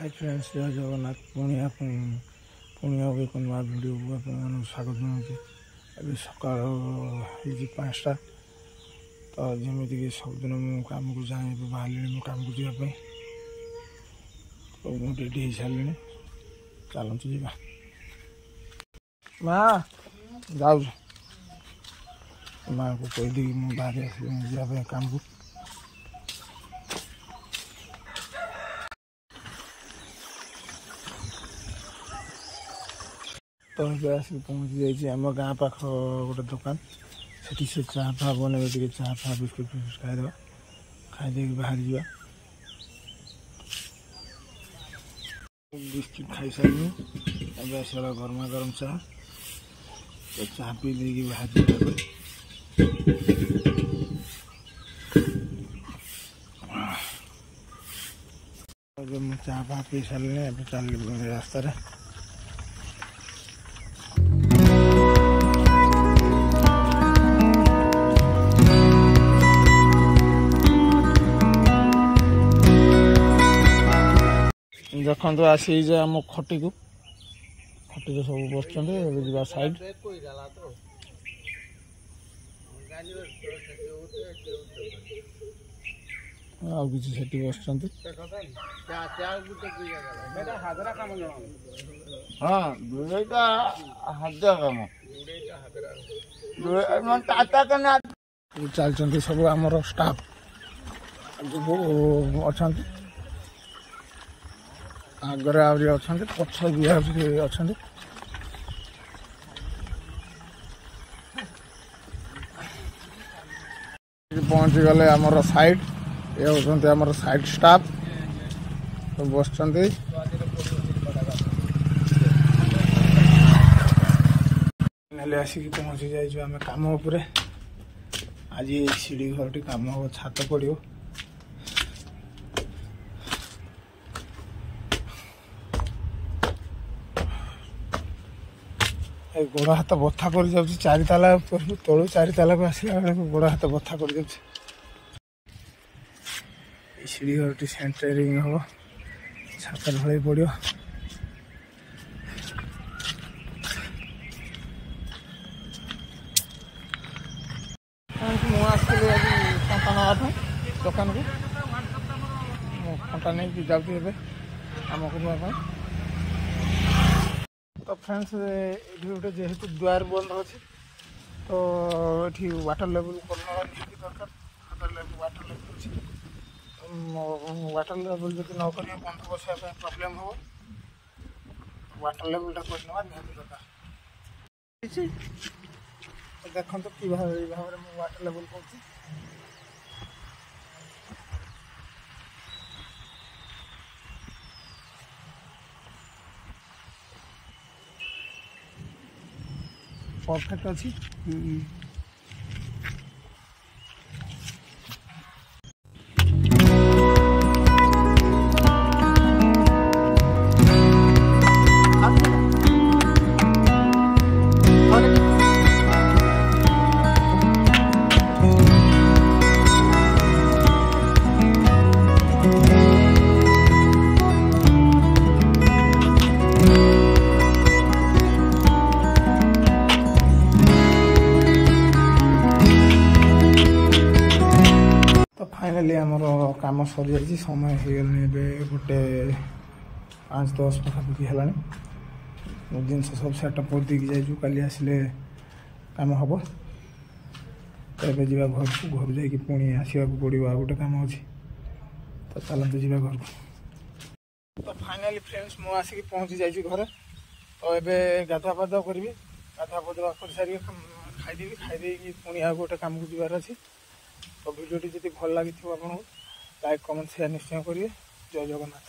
Hi friends, जय जगन्नाथ। पुणी एक नुआ वीडियो को आप स्वागत जनाऊँ। अभी सकाल 5टा तो जमीक सबुदिन मु काम को जाए बाहर काम को जावाई तो मुझे रेडी हो सारे। चलतु जा माँ जाऊ माँ को कहीदे मुझे बाहर जावाई काम को। तो ये आसिक पहुँची जाइए आम गाँ पाख गोटे दुकान से चा फा बन चा फा बिस्कुट फिस्कुट खाईद खाईदे बाहर जा बिस्कुट खाई सारे। अब आसला गरमा गरम चा तो चा पी दे बाहर जा चा फा पी सारे। अब चल रास्तार देखो तो आसी जाए आम खटी को सब बस जा साइड आ कि बस हाँ दुईटा हाजिरा कम चलते सब आमर स्टाफ अच्छा आगे आहरी अच्छा पक्ष भी अच्छा पहुँची गले आमर साइड ये होते आमर साइड स्टाफ तो बस आसिक पहुँची जाइए आम कम उपर। आज सीढ़ी घर टी कम हम छात पड़ो गोड़ हाथ बथा कर चारि ताला तलू चारि ताला को आसला बेलू गोड़ हाथ बथा कर सीढ़ी घर टी सेंटरिंग हम छात ढल पड़ो। मुझे कंटा ना दुकान को कंटा नहीं जाऊँगी आम करने। तो फ्रेंड्स ये गोटे जेहेतु द्वार बंद अच्छे तो ये वाटर लेवल करना निहाती दरकार। वाटर लेवल अच्छी वाटर लेवल जो न कर बंद बसाया प्रॉब्लम हो वाटर लेवलटा करना निहाती दरकार। देखो तो कि भाव में वाटर लेवल कर परफेक्ट अच्छी। फाइनाली आमर कम सरी जाइए समय हो गए गोटे 5-10 पाखापाखि है जिन सब सेटअप कर देकी जाइए काली आसिले कम हम तो ये जा घर को घर जा पुणी आसवा पड़ो आ गोटे कम अच्छी तो चलते जा घर को। तो फाइनाली फ्रेंड्स मु आसिक पहुँची जाइए घर तो ये गाधुआ पाधुआ करी गाधुआ पाधुआ कर सारी खाईदेवी खाईदे पुणी आ गोटे कम को जबार अच्छी। तो वीडियो जब भल लगी आपको लाइक कमेंट शेयर निश्चय करिए। जय जगन्नाथ।